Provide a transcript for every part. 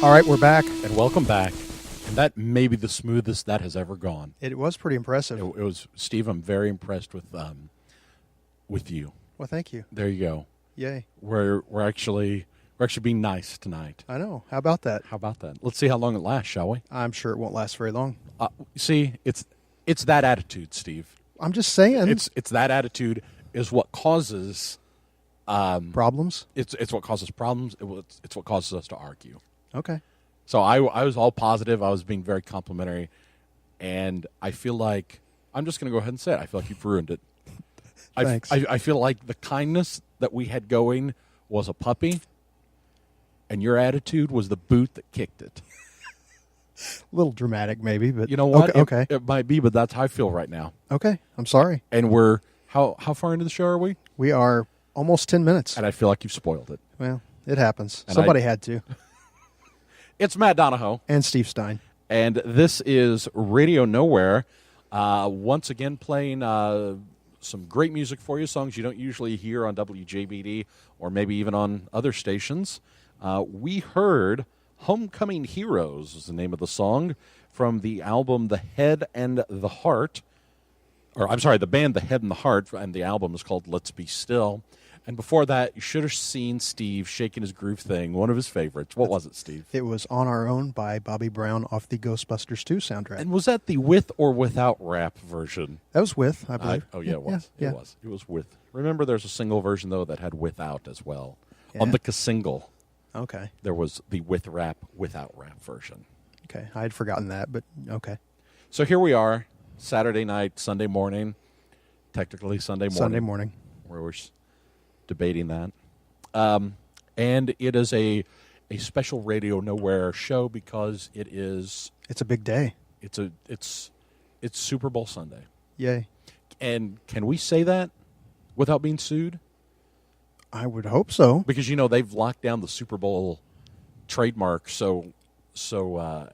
All right, we're back. And welcome back. And that may be the smoothest that has ever gone. It was pretty impressive. It was, Steve, I'm very impressed with you. Well, thank you. There you go. Yay. We're actually being nice tonight. I know. How about that? How about that? Let's see how long it lasts, shall we? I'm sure it won't last very long. See, it's that attitude, Steve. I'm just saying. It's that attitude is what causes problems. It's what causes problems. It's what causes us to argue. Okay. So I was all positive. I was being very complimentary, and I feel like I'm just going to go ahead and say it. I feel like you've ruined it. Thanks. I feel like the kindness that we had going was a puppy, and your attitude was the boot that kicked it. A little dramatic, maybe, but you know what? Okay. It might be, but that's how I feel right now. Okay. I'm sorry. And we're how far into the show are we? We are almost 10 minutes. And I feel like you've spoiled it. Well, it happens. And Somebody had to. It's Matt Donahoe. And Steve Stein. And this is Radio Nowhere. Once again, playing some great music for you, songs you don't usually hear on WJBD or maybe even on other stations. We heard Homecoming Heroes is the name of the song from the album The Head and the Heart. Or, I'm sorry, the band The Head and the Heart, and the album is called Let's Be Still. And before that, you should have seen Steve shaking his groove thing, one of his favorites. What was it, Steve? It was On Our Own by Bobby Brown off the Ghostbusters 2 soundtrack. And was that the with or without rap version? That was with, I believe. Yeah, it was. Yeah. It was with. Remember, there's a single version, though, that had without as well. Yeah. On the single, okay, there was the with rap, without rap version. Okay, I had forgotten that, but okay. So here we are, Saturday night, Sunday morning, technically Sunday morning. Sunday morning. Where we're debating that. And it is a special Radio Nowhere show because it's a big day. It's Super Bowl Sunday. Yay. And can we say that without being sued? I would hope so. Because they've locked down the Super Bowl trademark so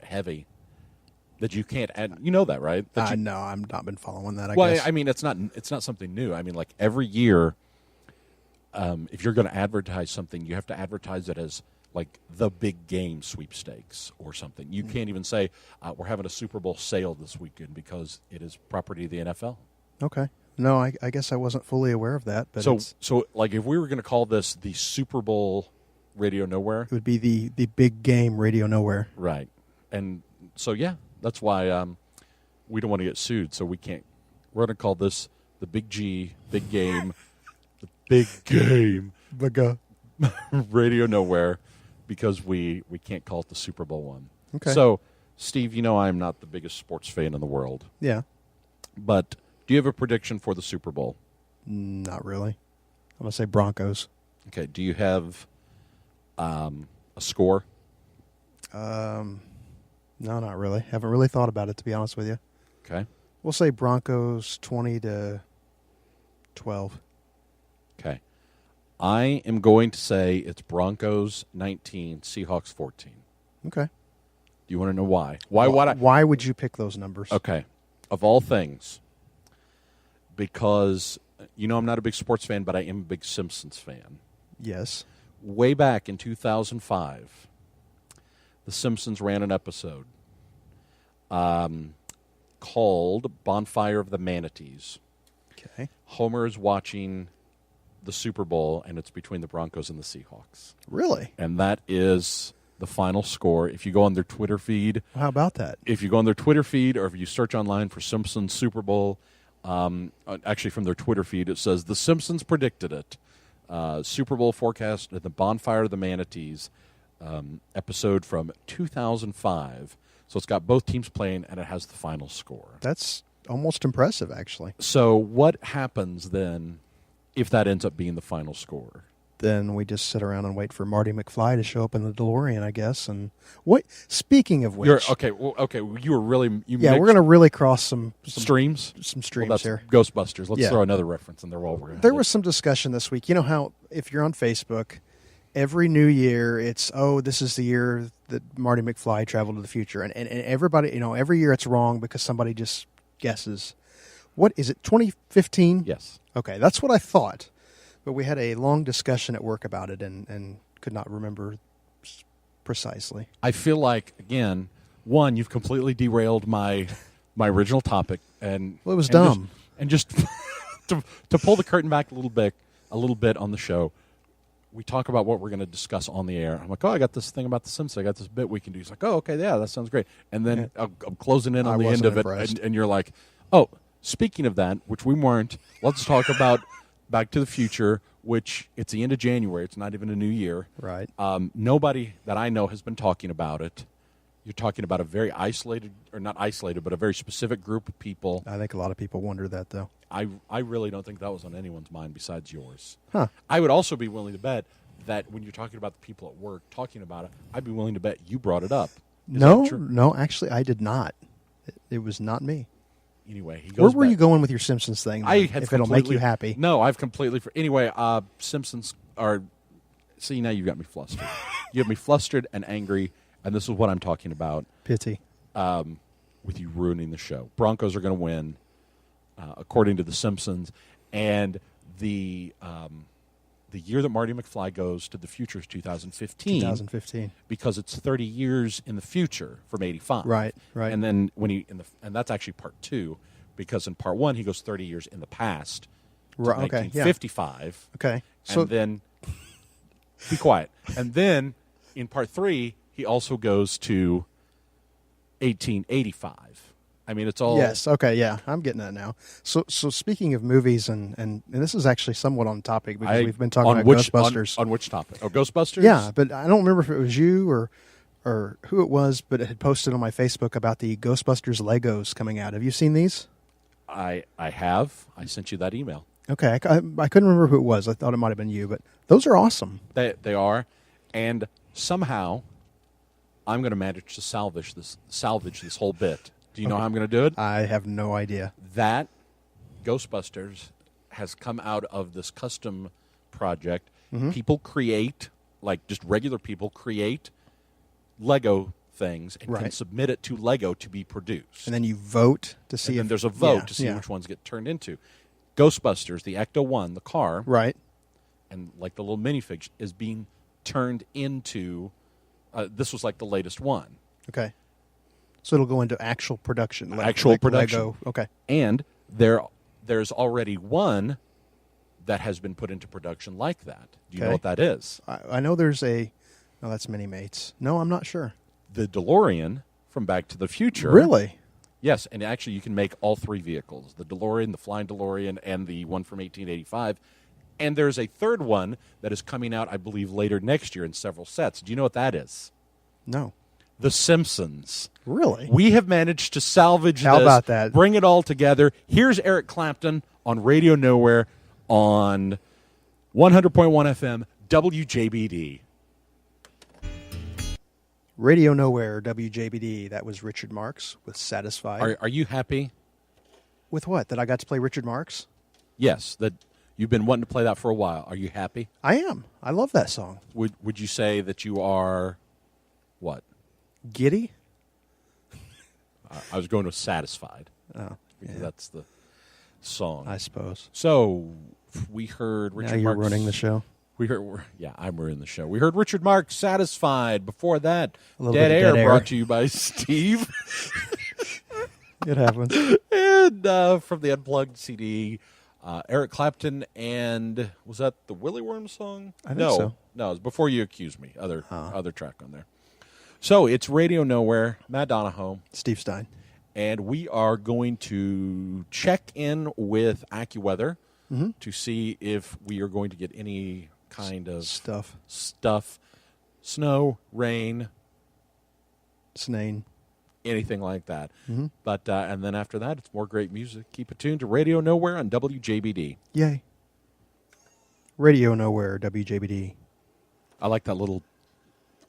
heavy that you can't add. You know that, right? No, I've not been following that. I guess. I mean, it's not something new. I mean, like every year, if you're going to advertise something, you have to advertise it as like the big game sweepstakes or something. You can't even say we're having a Super Bowl sale this weekend because it is property of the NFL. Okay. No, I guess I wasn't fully aware of that. But so like if we were going to call this the Super Bowl Radio Nowhere, it would be the big game Radio Nowhere. Right. And so, yeah, that's why we don't want to get sued. So we're going to call this the Big G, Big Game, the Big Game, Radio Nowhere, because we can't call it the Super Bowl one. Okay. So, Steve, I'm not the biggest sports fan in the world. Yeah. But do you have a prediction for the Super Bowl? Not really. I'm going to say Broncos. Okay. Do you have a score? No, not really. Haven't really thought about it, to be honest with you. Okay. We'll say Broncos 20-12. Okay. I am going to say it's Broncos 19, Seahawks 14. Okay. Do you want to know why? Why would you pick those numbers? Okay. Of all things, because, I'm not a big sports fan, but I am a big Simpsons fan. Yes. Way back in 2005, The Simpsons ran an episode called Bonfire of the Manatees. Okay. Homer is watching the Super Bowl, and it's between the Broncos and the Seahawks. Really? And that is the final score. If you go on their Twitter feed. Well, how about that? If you go on their Twitter feed, or if you search online for Simpsons Super Bowl, actually from their Twitter feed, it says, The Simpsons predicted it. Super Bowl forecast at the Bonfire of the Manatees episode from 2005. So it's got both teams playing, and it has the final score. That's almost impressive, actually. So what happens then if that ends up being the final score? Then we just sit around and wait for Marty McFly to show up in the DeLorean, I guess. And what? Speaking of which, you were really we're going to really cross some streams. Some streams that's here. Ghostbusters. Let's throw another reference in there while we're. There was some discussion this week. You know how if you're on Facebook, every new year it's this is the year that Marty McFly traveled to the future, and everybody every year it's wrong because somebody just guesses. What is it? 2015? Yes. Okay, that's what I thought. But we had a long discussion at work about it and could not remember precisely. I feel like, again, one, you've completely derailed my original topic, and Well, it was dumb. Just to pull the curtain back a little bit on the show. We talk about what we're going to discuss on the air. I'm like, oh, I got this thing about The Simpsons. I got this bit we can do. He's like, oh, okay, yeah, that sounds great. And then I'm closing in on the end of it, and you're like, oh, speaking of that, which we weren't, let's talk about Back to the Future, which it's the end of January. It's not even a new year. Right. Nobody that I know has been talking about it. You're talking about a very isolated, or not isolated, but a very specific group of people. I think a lot of people wonder that, though. I really don't think that was on anyone's mind besides yours. Huh. I would also be willing to bet that when you're talking about the people at work talking about it, I'd be willing to bet you brought it up. No, actually, I did not. It was not me. Anyway, he goes Where were back. You going with your Simpsons thing? If it'll make you happy. No, I've completely... Anyway, Simpsons are... See, now you've got me flustered. You have me flustered and angry, and this is what I'm talking about. Pity. With you ruining the show. Broncos are going to win, according to The Simpsons, and the year that Marty McFly goes to the future is 2015. 2015. Because it's 30 years in the future from 85. Right. And then and that's actually part 2, because in part 1 he goes 30 years in the past to Right, okay, 1955. Okay. So And then be quiet. And then in part 3 he also goes to 1885. I mean, it's all... Yes. Okay. Yeah, I'm getting that now. So speaking of movies, and this is actually somewhat on topic because we've been talking about Ghostbusters. On which topic? Oh, Ghostbusters? Yeah, but I don't remember if it was you or who it was, but it had posted on my Facebook about the Ghostbusters Legos coming out. Have you seen these? I have. I sent you that email. Okay. I couldn't remember who it was. I thought it might have been you, but those are awesome. They are, and somehow I'm going to manage to salvage this whole bit. Do you know how I'm going to do it? I have no idea. That Ghostbusters has come out of this custom project. Mm-hmm. People create, like just regular people, create Lego things and can submit it to Lego to be produced. And then you vote to see if there's a vote to see which ones get turned into. Ghostbusters, the Ecto-1, the car, right, and like the little minifig is being turned into. This was like the latest one. Okay. So it'll go into actual production. Production. Lego. Okay. And there's already one that has been put into production like that. Do you know what that is? I know there's a... No, that's Mini-Mates. No, I'm not sure. The DeLorean from Back to the Future. Really? Yes, and actually you can make all 3 vehicles. The DeLorean, the Flying DeLorean, and the one from 1885. And there's a third one that is coming out, I believe, later next year in several sets. Do you know what that is? No. The Simpsons. Really? We have managed to salvage this. How about that? Bring it all together. Here's Eric Clapton on Radio Nowhere on 100.1 FM WJBD. Radio Nowhere, WJBD. That was Richard Marx with Satisfied. Are you happy? With what? That I got to play Richard Marx? Yes, that you've been wanting to play that for a while. Are you happy? I am. I love that song. Would you say that you are what? Giddy? I was going to Satisfied. Oh, because that's the song. I suppose. So we heard Richard Marx. Now you're running the show. I'm ruining the show. We heard Richard Marx, Satisfied. Before that, Dead Air brought to you by Steve. It happens. And from the Unplugged CD, Eric Clapton, and was that the Willy Worm song? I think so. No, it was Before You Accuse Me, other track on there. So it's Radio Nowhere, Matt Donahoe. Steve Stein. And we are going to check in with AccuWeather to see if we are going to get any kind of stuff, snow, rain, snane, anything like that. But and then after that, it's more great music. Keep it tuned to Radio Nowhere on WJBD. Yay! Radio Nowhere, WJBD. I like that little.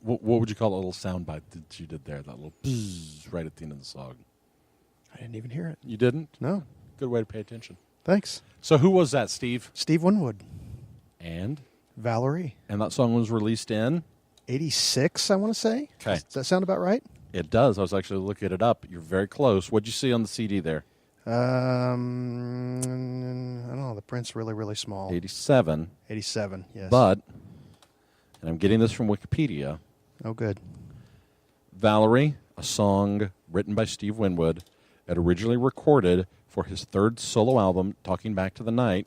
What would you call a little sound bite that you did there? That little bzzz right at the end of the song. I didn't even hear it. You didn't? No. Good way to pay attention. Thanks. So who was that, Steve? Steve Winwood. And? Valerie. And that song was released in? 86, I want to say. Okay. Does that sound about right? It does. I was actually looking it up. You're very close. What'd you see on the CD there? I don't know. The print's really, really small. 87. 87, yes. But, and I'm getting this from Wikipedia, Oh, good. Valerie, a song written by Steve Winwood, had originally recorded for his third solo album, Talking Back to the Night,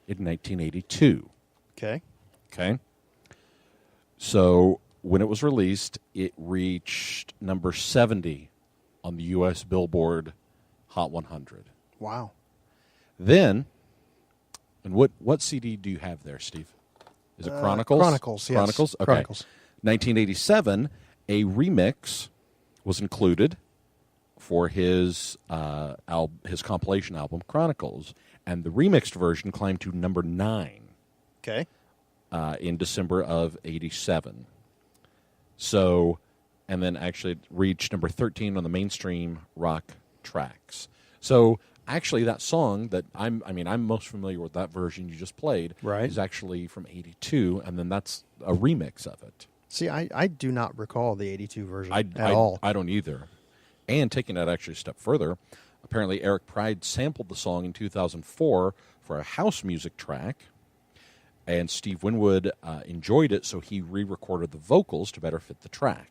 in 1982. Okay. Okay? So, when it was released, it reached number 70 on the U.S. Billboard Hot 100. Wow. Then, and what CD do you have there, Steve? Is it Chronicles? Chronicles, yes. Chronicles? Okay. Chronicles. 1987, a remix was included for his his compilation album, Chronicles, and the remixed version climbed to number 9 Okay. in December of 87. So, and then actually it reached number 13 on the mainstream rock tracks. So, actually, that song that I'm most familiar with, that version you just played, Right. is actually from 82, and then that's a remix of it. See, I do not recall the 82 version at I all. I don't either. And taking that actually a step further, apparently Eric Pride sampled the song in 2004 for a house music track, and Steve Winwood enjoyed it, so he re-recorded the vocals to better fit the track.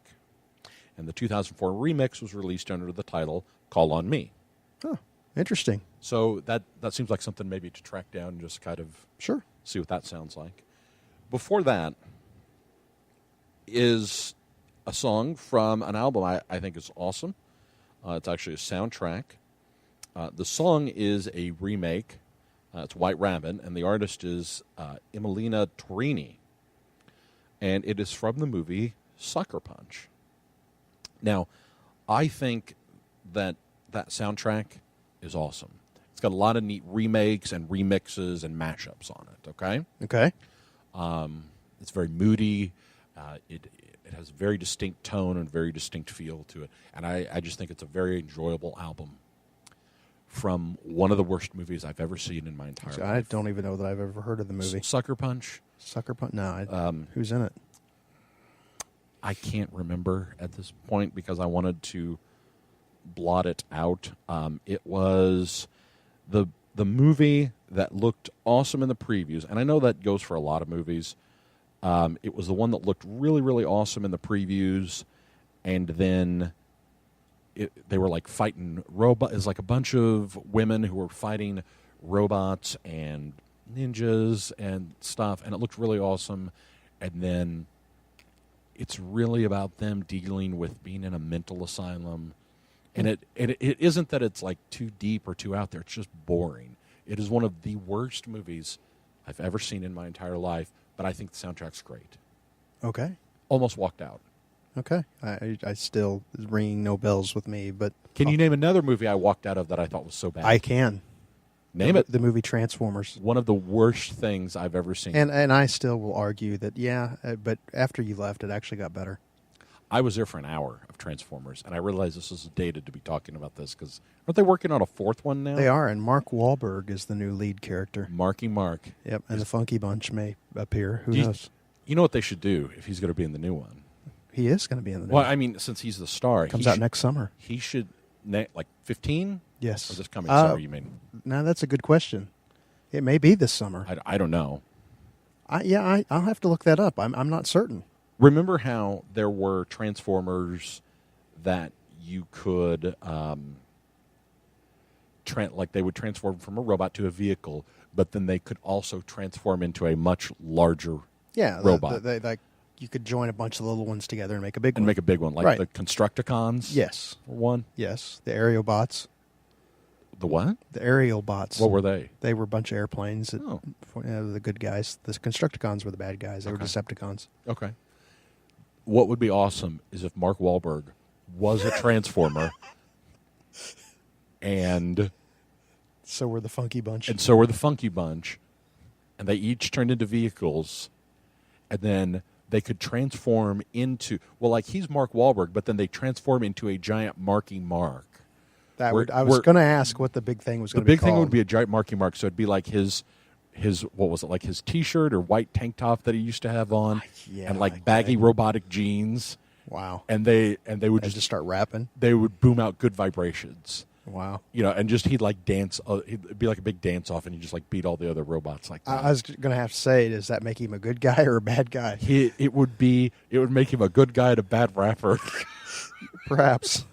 And the 2004 remix was released under the title Call on Me. Huh. Interesting. So that seems like something maybe to track down and just kind of Sure. see what that sounds like. Before that is a song from an album I think is awesome. It's actually a soundtrack. The song is a remake. It's White Rabbit, and the artist is Emelina Torini. And it is from the movie Sucker Punch. Now, I think that soundtrack is awesome. It's got a lot of neat remakes and remixes and mashups on it, okay? Okay. It's very moody. It has a very distinct tone and very distinct feel to it. And I just think it's a very enjoyable album from one of the worst movies I've ever seen in my entire life. I don't even know that I've ever heard of the movie. Sucker Punch. Sucker Punch? No. Who's in it? I can't remember at this point because I wanted to blot it out. It was the movie that looked awesome in the previews, and I know that goes for a lot of movies. It was the one that looked really, really awesome in the previews, and then they were like fighting robots. It was like a bunch of women who were fighting robots and ninjas and stuff, and it looked really awesome. And then it's really about them dealing with being in a mental asylum. And it isn't that it's like too deep or too out there. It's just boring. It is one of the worst movies I've ever seen in my entire life, but I think the soundtrack's great. Okay. Almost walked out. Okay. I still is ringing no bells with me, but Can you name another movie I walked out of that I thought was so bad? I can. Name it. The movie Transformers. One of the worst things I've ever seen. And I still will argue that, but after you left, it actually got better. I was there for an hour of Transformers, and I realized this is dated to be talking about this because aren't they working on a fourth one now? They are, and Mark Wahlberg is the new lead character. Marky Mark. Yep, and the Funky Bunch may appear. Who Do you- knows? You know what they should do if he's going to be in the new one? He is going to be in the new Well, one. I mean, since he's the star, Comes out next summer. He should like 15. Yes. Or this coming summer? You mean? Now that's a good question. It may be this summer. I don't know. I'll have to look that up. I'm not certain. Remember how there were Transformers that you could, like they would transform from a robot to a vehicle, but then they could also transform into a much larger robot. Like you could join a bunch of little ones together and make a big and one. make a big one, like Right. the Constructicons. Yes. were one. Yes. The aerial bots. The what? The aerial bots. What were they? They were a bunch of airplanes. Oh. The good guys. The Constructicons were the bad guys. They were Okay. Decepticons. Okay. What would be awesome is if Mark Wahlberg was a Transformer, and So were the Funky Bunch. so were the Funky Bunch, and they each turned into vehicles, and then they could transform into, well, like he's Mark Wahlberg, but then they transform into a giant Marky Mark. I was going to ask what the big thing was The going to be big thing called. would be a giant Marky Mark, so it'd be like his what was it, like his T-shirt or white tank top that he used to have on, Yeah, and like like baggy that. robotic jeans, Wow. and they would Just start rapping. they would boom out good vibrations. Wow. And just he'd like dance. It'd be like a big dance off, and he'd just like beat all the other robots like that. I was going to have to say, does that make him a good guy or a bad guy? It would make him a good guy and a bad rapper. Perhaps.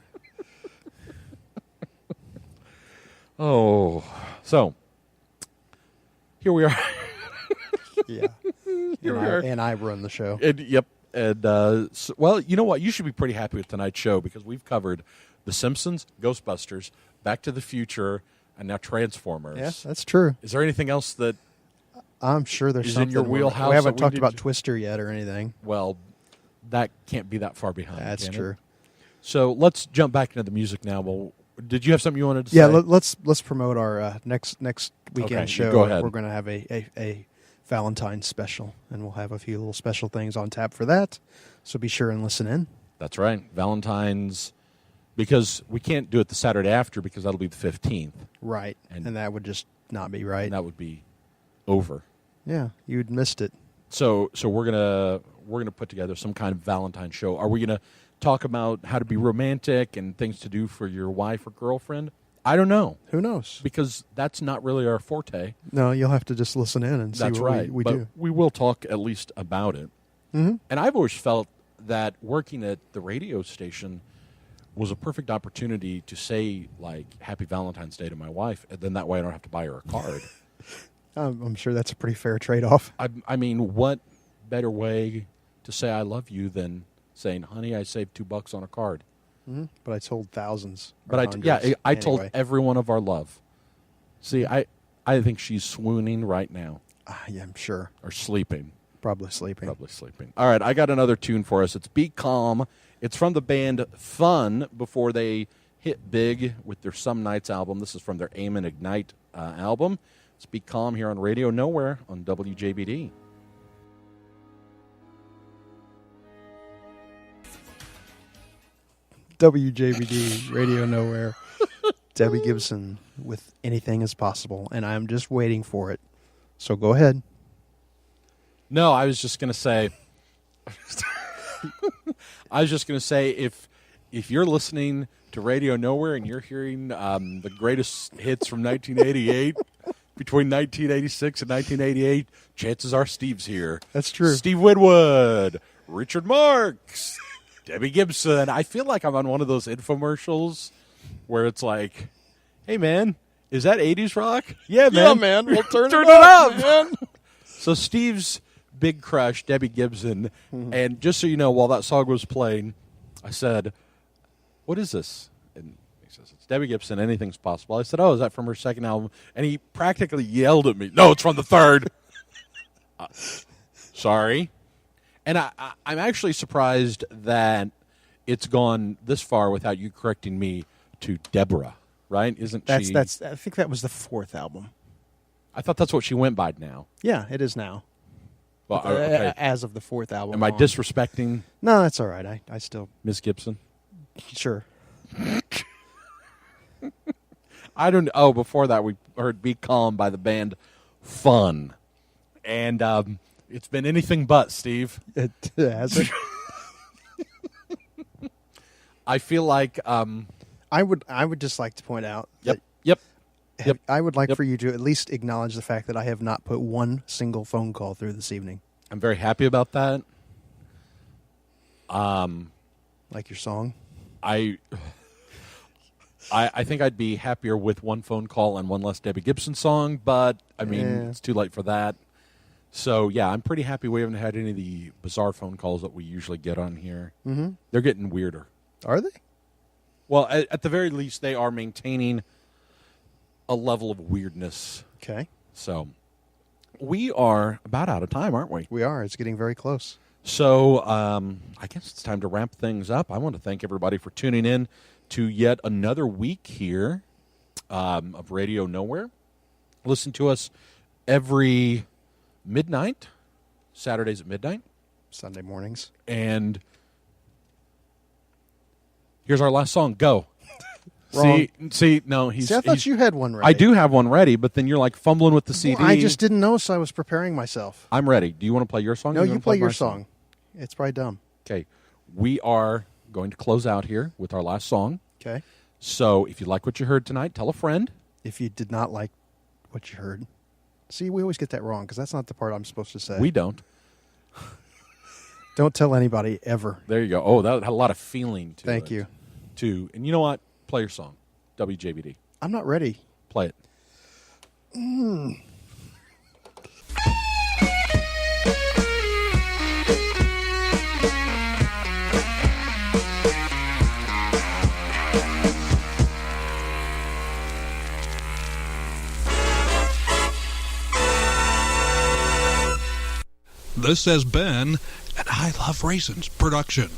Oh, so here we are. Yeah. Here we are. And I run the show. Yep. And well, you know what? You should be pretty happy with tonight's show because we've covered The Simpsons, Ghostbusters, Back to the Future, and now Transformers. Yeah, that's true. Is there anything else that I'm sure there's is something in your wheelhouse? We haven't that talked need about to- Twister yet or anything. Well, that can't be that far behind. That's can it? true. So let's jump back into the music now. Well, did you have something you wanted to Yeah, say? let's promote our next weekend Okay, show. go ahead. We're going to have a Valentine's special, and we'll have a few little special things on tap for that. So be sure and listen in. That's right. Valentine's, because we can't do it the Saturday after because that'll be the 15th. Right, And- and that would just not be right. And that would be over. Yeah, you'd missed it. So we're gonna put together some kind of Valentine's show. Are we gonna talk about how to be romantic and things to do for your wife or girlfriend? I don't know, Who knows? because that's not really our forte. No, you'll have to just listen in and see That's what right. we But do. we will talk at least about it. Mm-hmm. And I've always felt that working at the radio station was a perfect opportunity to say, like, Happy Valentine's Day to my wife, and then that way I don't have to buy her a card. I'm sure that's a pretty fair trade-off. I mean, what better way to say I love you than saying, honey, I saved $2 on a card? Mm-hmm. But I told thousands. But I told everyone of our love. See, I think she's swooning right now. Yeah, I'm sure. Or sleeping. Probably sleeping. Probably sleeping. All right, I got another tune for us. It's Be Calm. It's from the band Fun before they hit big with their Some Nights album. This is from their Aim and Ignite album. It's Be Calm here on Radio Nowhere on WJBD. WJBD, Radio Nowhere. Debbie Gibson with Anything Is Possible, and I'm just waiting for it. So go ahead. No, I was just going to say... if you're listening to Radio Nowhere and you're hearing the greatest hits from 1988, between 1986 and 1988, chances are Steve's here. That's true. Steve Winwood, Richard Marks, Debbie Gibson. I feel like I'm on one of those infomercials where it's like, hey, man, is that 80s rock? Yeah, man. Yeah, man. We'll turn it it up, up, man. So Steve's big crush, Debbie Gibson, and just so you know, while that song was playing, I said, what is this? And he says, it's Debbie Gibson, Anything's Possible. I said, oh, is that from her second album? And he practically yelled at me, no, it's from the third. Sorry. And I'm actually surprised that it's gone this far without you correcting me to Deborah, right? Isn't she? I think that was the fourth album. I thought that's what she went by now. Yeah, it is now. Well, okay. As of the fourth album. Am I on. disrespecting No, that's all right. I still... Ms. Gibson? Sure. I don't. Oh, before that, we heard "Be Calm" by the band Fun, and it's been anything but, Steve. It hasn't. I feel like I would just like to point out Yep. I would like for you to at least acknowledge the fact that I have not put one single phone call through this evening. I'm very happy about that. Like your song? I think I'd be happier with one phone call and one less Debbie Gibson song, but I mean, it's too late for that. So, yeah, I'm pretty happy we haven't had any of the bizarre phone calls that we usually get on here. Mm-hmm. They're getting weirder. Are they? Well, at the very least, they are maintaining a level of weirdness. Okay. So, we are about out of time, aren't we? We are. It's getting very close. So, I guess it's time to wrap things up. I want to thank everybody for tuning in to yet another week here of Radio Nowhere. Listen to us every midnight, Saturdays at midnight. Sunday mornings. And here's our last song. Go. Wrong. No, he's... See, I thought you had one ready. I do have one ready, but then you're like fumbling with the CD. Well, I just didn't know, so I was preparing myself. I'm ready. Do you want to play your song? No, or you wanna play your my song. It's probably dumb. Okay. We are going to close out here with our last song. Okay. So if you like what you heard tonight, tell a friend. If you did not like what you heard, see, we always get that wrong because that's not the part I'm supposed to say. We don't. Don't tell anybody ever. There you go. Oh, that had a lot of feeling to it. Thank you. And you know what? Play your song, WJBD. I'm not ready. Play it. This has been an I Love Raisins production.